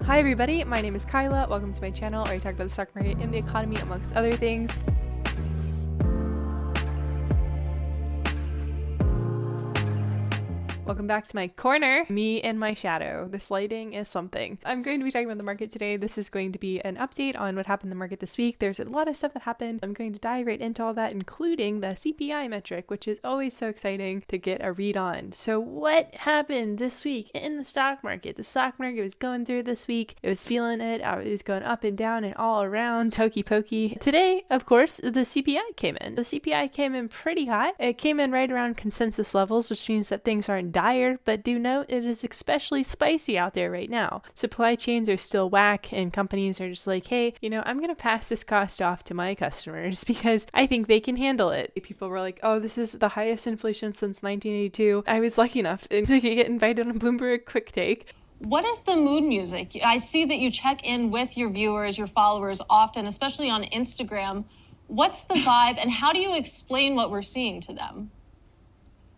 Hi everybody, my name is Kyla. Welcome to my channel where I talk about the stock market and the economy amongst other things. Welcome back to my corner, me and my shadow. This lighting is something. I'm going to be talking about the market today. This is going to be an update on what happened in the market this week. There's a lot of stuff that happened. I'm going to dive right into all that, including the CPI metric, which is always so exciting to get a read on. So what happened this week in the stock market? The stock market was going through this week. It was feeling it. It was going up and down and all around, hokey pokey. Today, of course, the CPI came in. The CPI came in pretty high. It came in right around consensus levels, which means that things aren't dire, but do note it is especially spicy out there right now. Supply chains are still whack and companies are just like, hey, I'm going to pass this cost off to my customers because I think they can handle it. People were like, oh, this is the highest inflation since 1982. I was lucky enough to get invited on Bloomberg Quick Take. What is the mood music? I see that you check in with your viewers, your followers often, especially on Instagram. What's the vibe and how do you explain what we're seeing to them?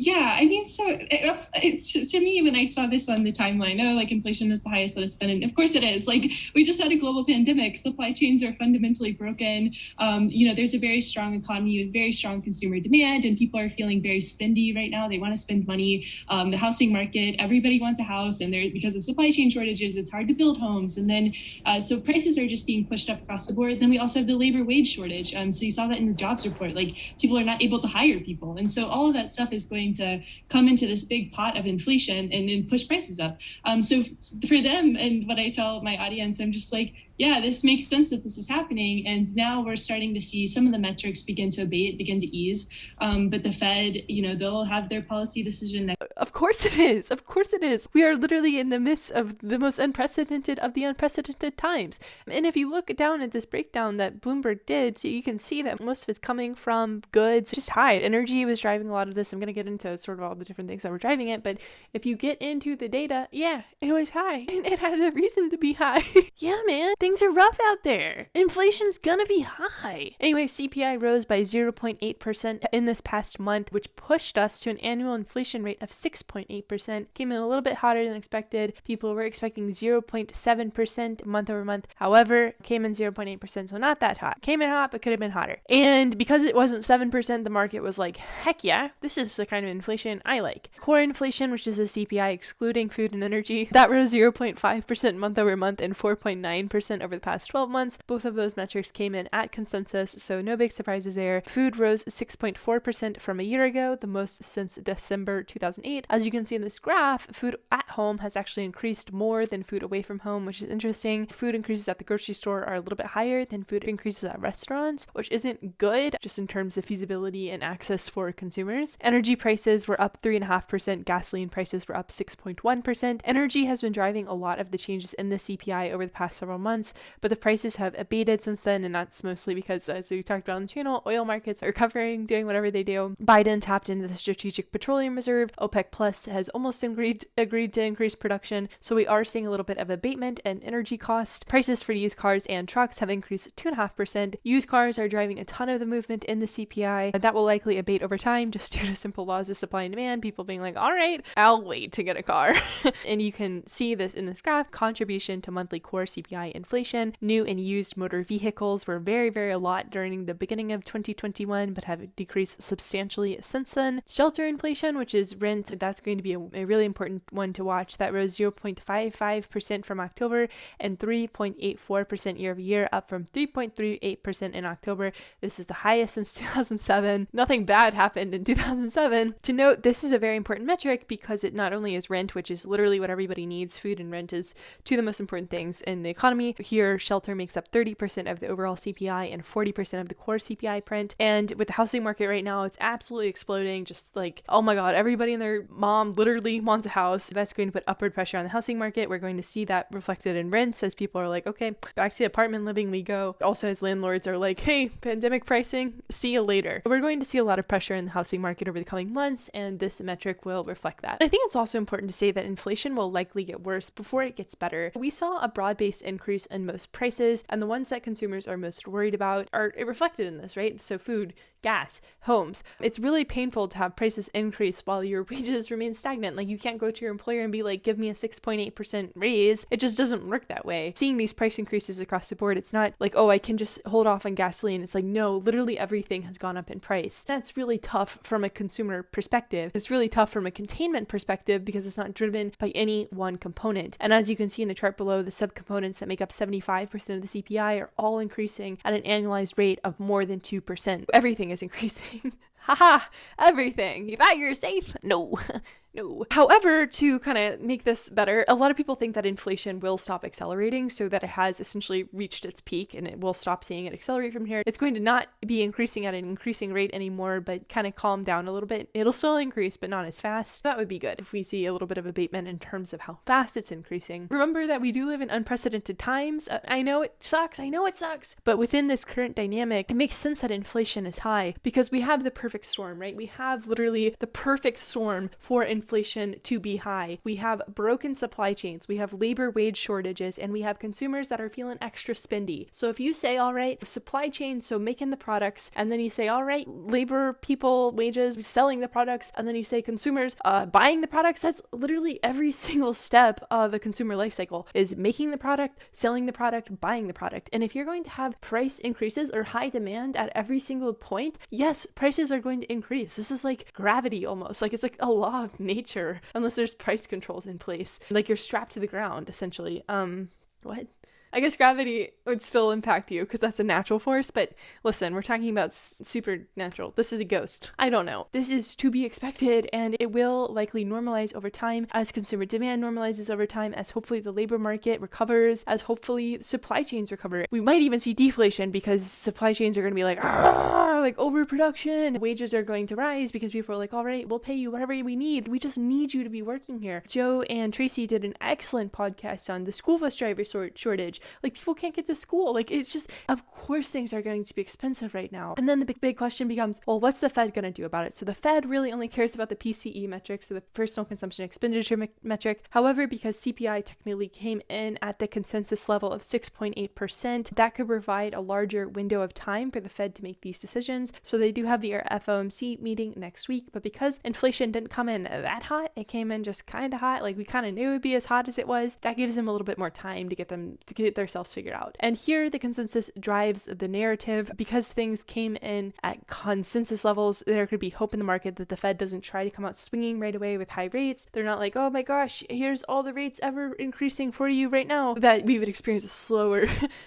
Yeah, I mean, so to me, when I saw this on the timeline, inflation is the highest that it's been. And of course it is. We just had a global pandemic. Supply chains are fundamentally broken. There's a very strong economy with very strong consumer demand, and people are feeling very spendy right now. They want to spend money. The housing market, everybody wants a house, and because of supply chain shortages, it's hard to build homes. And then, so prices are just being pushed up across the board. Then we also have the labor wage shortage. So you saw that in the jobs report, people are not able to hire people. And so all of that stuff is going to come into this big pot of inflation and then push prices up. So for them, and what I tell my audience, I'm just like, yeah, this makes sense that this is happening. And now we're starting to see some of the metrics begin to abate, begin to ease. But the Fed, they'll have their policy decision next. Of course it is. Of course it is. We are literally in the midst of the most unprecedented of the unprecedented times. And if you look down at this breakdown that Bloomberg did, so you can see that most of it's coming from goods, just high. Energy was driving a lot of this. I'm going to get into sort of all the different things that were driving it. But if you get into the data, yeah, it was high. And it has a reason to be high. Yeah, man. Things are rough out there. Inflation's gonna be high. Anyway, CPI rose by 0.8% in this past month, which pushed us to an annual inflation rate of 6.8%. Came in a little bit hotter than expected. People were expecting 0.7% month over month. However, came in 0.8%, so not that hot. Came in hot, but could have been hotter. And because it wasn't 7%, the market was like, heck yeah, this is the kind of inflation I like. Core inflation, which is the CPI excluding food and energy, that rose 0.5% month over month and 4.9% over the past 12 months. Both of those metrics came in at consensus, so no big surprises there. Food rose 6.4% from a year ago, the most since December 2008. As you can see in this graph, food at home has actually increased more than food away from home, which is interesting. Food increases at the grocery store are a little bit higher than food increases at restaurants, which isn't good just in terms of feasibility and access for consumers. Energy prices were up 3.5%, gasoline prices were up 6.1%. Energy has been driving a lot of the changes in the CPI over the past several months, but the prices have abated since then, and that's mostly because, as we talked about on the channel, oil markets are recovering, doing whatever they do. Biden tapped into the Strategic Petroleum Reserve. OPEC Plus has almost agreed to increase production, so we are seeing a little bit of abatement and energy cost. Prices for used cars and trucks have increased 2.5%. Used cars are driving a ton of the movement in the CPI, and that will likely abate over time just due to simple laws of supply and demand. People being like, all right, I'll wait to get a car. And you can see this in this graph, contribution to monthly core CPI inflation. New and used motor vehicles were very, very a lot during the beginning of 2021, but have decreased substantially since then. Shelter inflation, which is rent, that's going to be a really important one to watch. That rose 0.55% from October and 3.84% year over year, up from 3.38% in October. This is the highest since 2007. Nothing bad happened in 2007. To note, this is a very important metric because it not only is rent, which is literally what everybody needs. Food and rent is two of the most important things in the economy. Here, shelter makes up 30% of the overall CPI and 40% of the core CPI print. And with the housing market right now, it's absolutely exploding. Just like, oh my God, everybody and their mom literally wants a house. That's going to put upward pressure on the housing market. We're going to see that reflected in rents as people are like, okay, back to apartment living we go. Also, as landlords are like, hey, pandemic pricing, see you later. We're going to see a lot of pressure in the housing market over the coming months, and this metric will reflect that. I think it's also important to say that inflation will likely get worse before it gets better. We saw a broad-based increase in most prices, and the ones that consumers are most worried about are reflected in this, right? So food gas, homes. It's really painful to have prices increase while your wages remain stagnant. Like, you can't go to your employer and be like, give me a 6.8% raise. It just doesn't work that way. Seeing these price increases across the board, it's not like, oh, I can just hold off on gasoline. It's like, no, literally everything has gone up in price. That's really tough from a consumer perspective. It's really tough from a containment perspective because it's not driven by any one component. And as you can see in the chart below, the subcomponents that make up 75% of the CPI are all increasing at an annualized rate of more than 2%. Everything is increasing. Haha, everything. You thought you were safe? No. No. However, to kind of make this better, a lot of people think that inflation will stop accelerating, so that it has essentially reached its peak and it will stop seeing it accelerate from here. It's going to not be increasing at an increasing rate anymore, but kind of calm down a little bit. It'll still increase, but not as fast. That would be good if we see a little bit of abatement in terms of how fast it's increasing. Remember that we do live in unprecedented times. I know it sucks. But within this current dynamic, it makes sense that inflation is high because we have the perfect storm, right? We have literally the perfect storm for inflation to be high. We have broken supply chains, we have labor wage shortages, and we have consumers that are feeling extra spendy. So if you say, all right, supply chain, so making the products, and then you say, all right, labor, people, wages, selling the products, and then you say consumers buying the products, that's literally every single step of a consumer life cycle is making the product, selling the product, buying the product. And if you're going to have price increases or high demand at every single point, yes, prices are going to increase. This is like gravity almost. Like, it's like a law of nature, unless there's price controls in place. Like, you're strapped to the ground, essentially. What? I guess gravity would still impact you because that's a natural force, but listen, we're talking about supernatural. This is a ghost. I don't know. This is to be expected, and it will likely normalize over time as consumer demand normalizes over time, as hopefully the labor market recovers, as hopefully supply chains recover. We might even see deflation because supply chains are going to be like overproduction. Wages are going to rise because people are like, all right, we'll pay you whatever we need. We just need you to be working here. Joe and Tracy did an excellent podcast on the school bus driver shortage. Like, people can't get to school. Like, it's just, of course things are going to be expensive right now. And then the big question becomes, well, what's the Fed going to do about it? So the Fed really only cares about the PCE metric, so the personal consumption expenditure metric. However, because CPI technically came in at the consensus level of 6.8%, that could provide a larger window of time for the Fed to make these decisions. So they do have the FOMC meeting next week, but because inflation didn't come in that hot, it came in just kind of hot. Like, we kind of knew it would be as hot as it was. That gives them a little bit more time to get themselves figured out. And here the consensus drives the narrative. Because things came in at consensus levels, there could be hope in the market that the Fed doesn't try to come out swinging right away with high rates. They're not like, oh my gosh, here's all the rates ever increasing for you right now, that we would experience a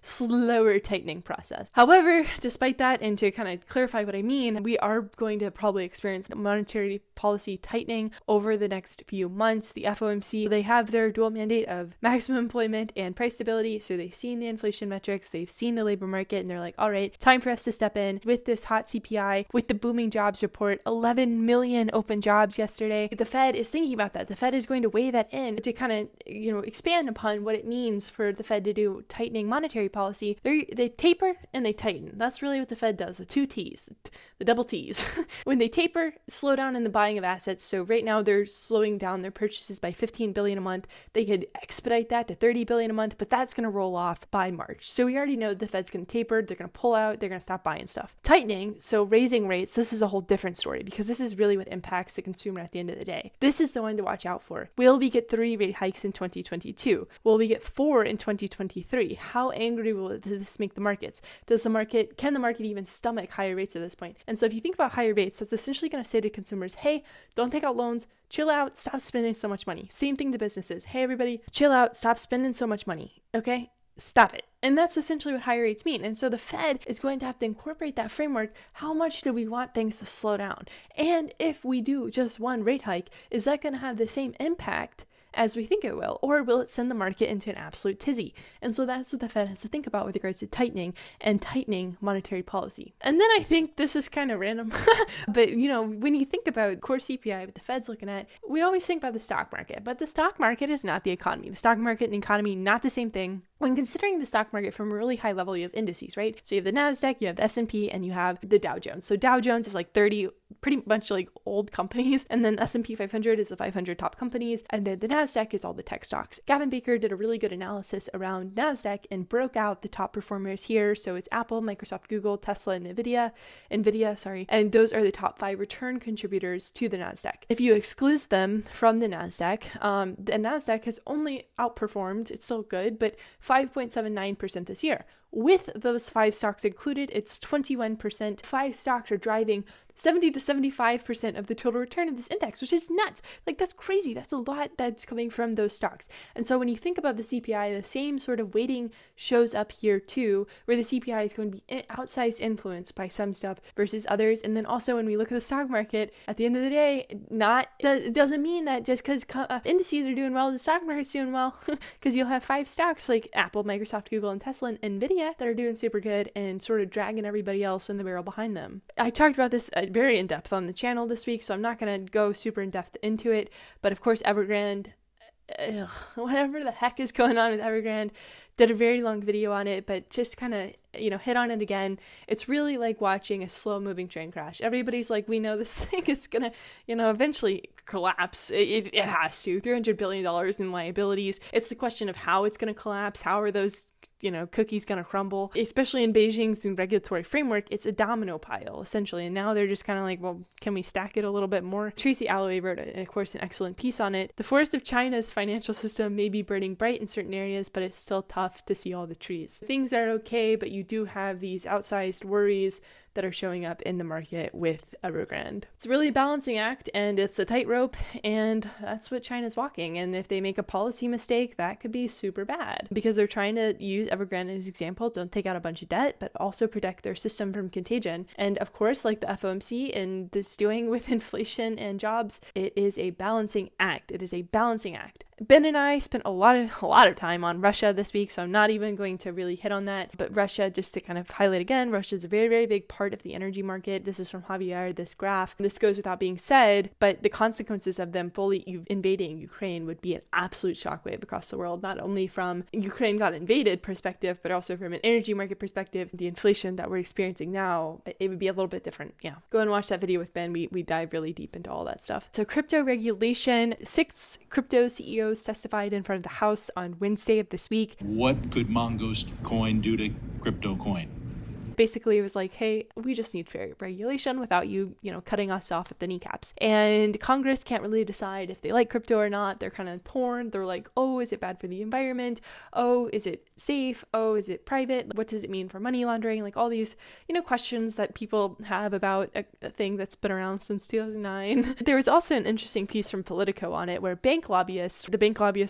slower tightening process. However, despite that, and to kind of clarify what I mean, we are going to probably experience monetary policy tightening over the next few months. The FOMC, they have their dual mandate of maximum employment and price stability. So they've seen the inflation metrics, they've seen the labor market, and they're like, all right, time for us to step in with this hot CPI, with the booming jobs report, 11 million open jobs yesterday. The Fed is thinking about that. The Fed is going to weigh that in to kind of, expand upon what it means for the Fed to do tightening monetary policy. They taper and they tighten. That's really what the Fed does. The two T's, the double T's. When they taper, slow down in the buying of assets. So right now they're slowing down their purchases by 15 billion a month. They could expedite that to 30 billion a month, but that's going to roll off by March. So we already know the Fed's going to taper, they're going to pull out, they're going to stop buying stuff. Tightening, so raising rates, this is a whole different story because this is really what impacts the consumer at the end of the day. This is the one to watch out for. Will we get 3 rate hikes in 2022? Will we get 4 in 2023? How angry will this make the markets? Can the market even stomach higher rates at this point? And so if you think about higher rates, that's essentially going to say to consumers, hey, don't take out loans, chill out, stop spending so much money. Same thing to businesses. Hey, everybody, chill out, stop spending so much money. Okay? Stop it. And that's essentially what higher rates mean. And so the Fed is going to have to incorporate that framework. How much do we want things to slow down? And if we do just one rate hike, is that going to have the same impact as we think it will, or will it send the market into an absolute tizzy? And so that's what the Fed has to think about with regards to tightening monetary policy. And then I think this is kind of random, but when you think about core CPI, what the Fed's looking at, we always think about the stock market, but the stock market is not the economy. The stock market and the economy, not the same thing. When considering the stock market from a really high level, you have indices, right? So you have the NASDAQ, you have the S&P, and you have the Dow Jones. So Dow Jones is like 30 pretty much like old companies, and then S&P 500 is the 500 top companies, and then the NASDAQ is all the tech stocks. Gavin Baker did a really good analysis around NASDAQ and broke out the top performers here. So it's Apple, Microsoft, Google, Tesla, and Nvidia, and those are the top 5 return contributors to the NASDAQ. If you exclude them from the NASDAQ, the NASDAQ has only outperformed, it's still good, but 5.79% this year. With those 5 stocks included, it's 21%. 5 stocks are driving 70 to 75% of the total return of this index, which is nuts. Like, that's crazy. That's a lot that's coming from those stocks. And so when you think about the CPI, the same sort of weighting shows up here too, where the CPI is going to be outsized influence by some stuff versus others. And then also when we look at the stock market, at the end of the day, it doesn't mean that just because indices are doing well, the stock market's doing well, because you'll have 5 stocks like Apple, Microsoft, Google, and Tesla, and Nvidia that are doing super good and sort of dragging everybody else in the barrel behind them. I talked about this very in depth on the channel this week, so I'm not going to go super in depth into it. But of course, Evergrande, whatever the heck is going on with Evergrande, did a very long video on it, but just kind of, hit on it again. It's really like watching a slow moving train crash. Everybody's like, we know this thing is gonna, eventually collapse. It has to. $300 billion in liabilities. It's the question of how it's going to collapse. How are those cookies gonna crumble? Especially in Beijing's regulatory framework, it's a domino pile, essentially. And now they're just kind of like, well, can we stack it a little bit more? Tracy Alloway wrote, of course, an excellent piece on it. The forest of China's financial system may be burning bright in certain areas, but it's still tough to see all the trees. Things are okay, but you do have these outsized worries that are showing up in the market with Evergrande. It's really a balancing act, and it's a tightrope, and that's what China's walking. And if they make a policy mistake, that could be super bad, because they're trying to use Evergrande as an example. Don't take out a bunch of debt, but also protect their system from contagion. And of course, like the FOMC and this doing with inflation and jobs, it is a balancing act. It is a balancing act. Ben and I spent a lot of time on Russia this week, so I'm not even going to really hit on that. But Russia, just to kind of highlight again, Russia is a very, very big part of the energy market. This is from Javier, this graph. This goes without being said, but the consequences of them fully invading Ukraine would be an absolute shockwave across the world, not only from Ukraine got invaded perspective, but also from an energy market perspective. The inflation that we're experiencing now, it would be a little bit different. Yeah, go and watch that video with Ben. We dive really deep into all that stuff. So crypto regulation, 6 crypto CEOs testified in front of the House on Wednesday of this week. What could Mongoose coin do to crypto coin? Basically, it was like, hey, we just need fair regulation without you, cutting us off at the kneecaps. And Congress can't really decide if they like crypto or not. They're kind of torn. They're like, oh, is it bad for the environment? Oh, is it safe? Oh, is it private? What does it mean for money laundering? Like all these, questions that people have about a thing that's been around since 2009. There was also an interesting piece from Politico on it where the bank lobbyists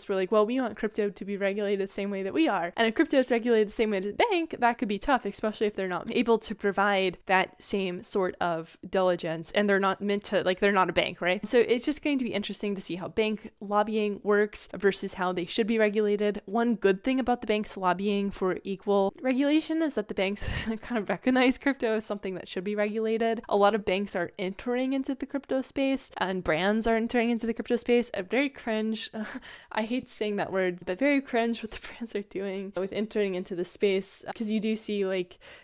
were like, well, we want crypto to be regulated the same way that we are. And if crypto is regulated the same way as a bank, that could be tough, especially if they're not able to provide that same sort of diligence, and they're not meant to, they're not a bank, right? So it's just going to be interesting to see how bank lobbying works versus how they should be regulated. One good thing about the banks lobbying for equal regulation is that the banks kind of recognize crypto as something that should be regulated. A lot of banks are entering into the crypto space, and brands are entering into the crypto space. I'm very cringe. I hate saying that word, but very cringe what the brands are doing with entering into the space, because you do see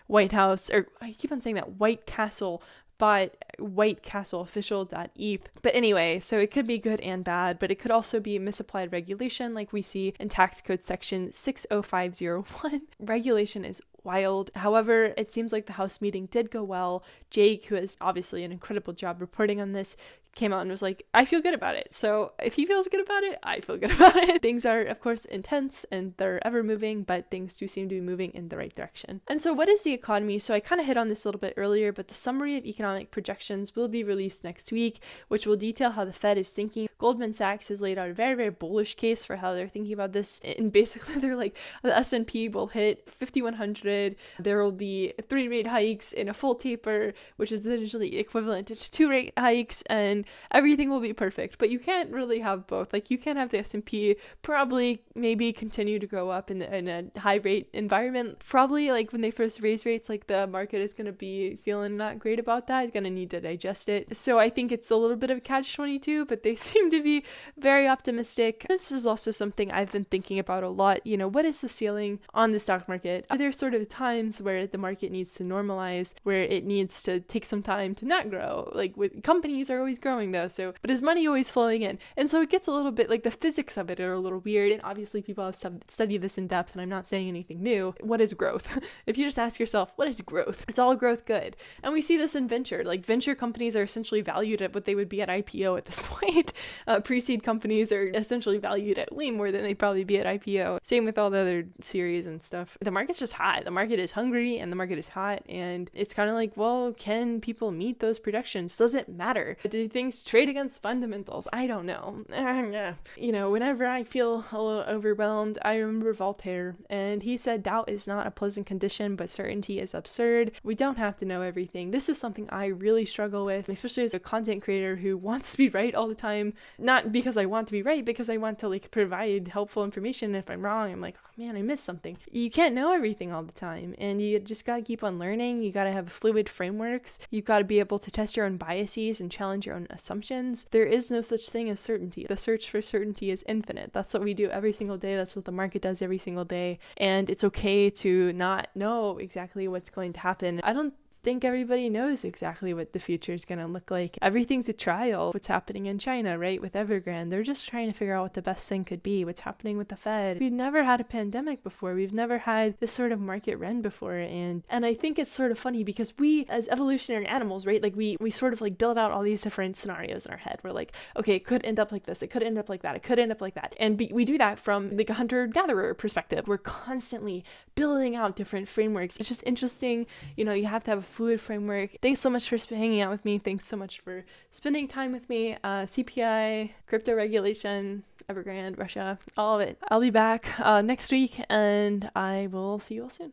White House, or I keep on saying that White Castle, but whitecastleofficial.eth. But anyway, so it could be good and bad, but it could also be misapplied regulation like we see in tax code section 60501. Regulation is wild. However, it seems like the House meeting did go well. Jake, who has obviously an incredible job reporting on this, came out and was like, I feel good about it. So if he feels good about it, I feel good about it. Things are, of course, intense and they're ever moving, but things do seem to be moving in the right direction. And so what is the economy? So I kind of hit on this a little bit earlier, but the summary of economic projections will be released next week, which will detail how the Fed is thinking. Goldman Sachs has laid out a very, very bullish case for how they're thinking about this. And basically they're like, the S&P will hit 5,100. There will be 3 rate hikes and a full taper, which is essentially equivalent to 2 rate hikes. And and everything will be perfect. But you can't really have both. Like, you can't have the S&P probably maybe continue to go up in a high rate environment. Probably, like, when they first raise rates, like, the market is going to be feeling not great about that. It's going to need to digest it. So I think it's a little bit of a catch-22, but they seem to be very optimistic. This is also something I've been thinking about a lot. You know, what is the ceiling on the stock market? Are there sort of times where the market needs to normalize, where it needs to take some time to not grow? Like, with companies are always growing though, so, but is money always flowing in? And so it gets a little bit, like, the physics of it are a little weird, and obviously people have studied this in depth, and I'm not saying anything new. What is growth? If you just ask yourself, what is growth? Is all growth good? And we see this in venture. Like, venture companies are essentially valued at what they would be at IPO at this point. Pre-seed companies are essentially valued at way more than they'd probably be at IPO. Same with all the other series and stuff. The market's just hot. The market is hungry and the market is hot, and it's kind of like, well, can people meet those projections? Does it matter? Do things trade against fundamentals? I don't know. You know, whenever I feel a little overwhelmed, I remember Voltaire, and he said, doubt is not a pleasant condition, but certainty is absurd. We don't have to know everything. This is something I really struggle with, especially as a content creator who wants to be right all the time. Not because I want to be right, because I want to, like, provide helpful information. If I'm wrong, I'm like, oh man, I missed something. You can't know everything all the time, and you just gotta keep on learning. You gotta have fluid frameworks. You gotta be able to test your own biases and challenge your own assumptions. There is no such thing as certainty. The search for certainty is infinite. That's what we do every single day. That's what the market does every single day. And it's okay to not know exactly what's going to happen. I don't think everybody knows exactly what the future is going to look like. Everything's a trial. What's happening in China, right? With Evergrande, they're just trying to figure out what the best thing could be. What's happening with the Fed? We've never had a pandemic before. We've never had this sort of market run before. And I think it's sort of funny because we, as evolutionary animals, right, like we sort of like build out all these different scenarios in our head. We're like, okay, it could end up like this. It could end up like that. It could end up like that. And we do that from like a hunter-gatherer perspective. We're constantly building out different frameworks. It's just interesting. You know, you have to have a fluid framework. Thanks so much for hanging out with me. Thanks so much for spending time with me. CPI, crypto regulation, Evergrande, Russia, all of it. I'll be back next week, and I will see you all soon.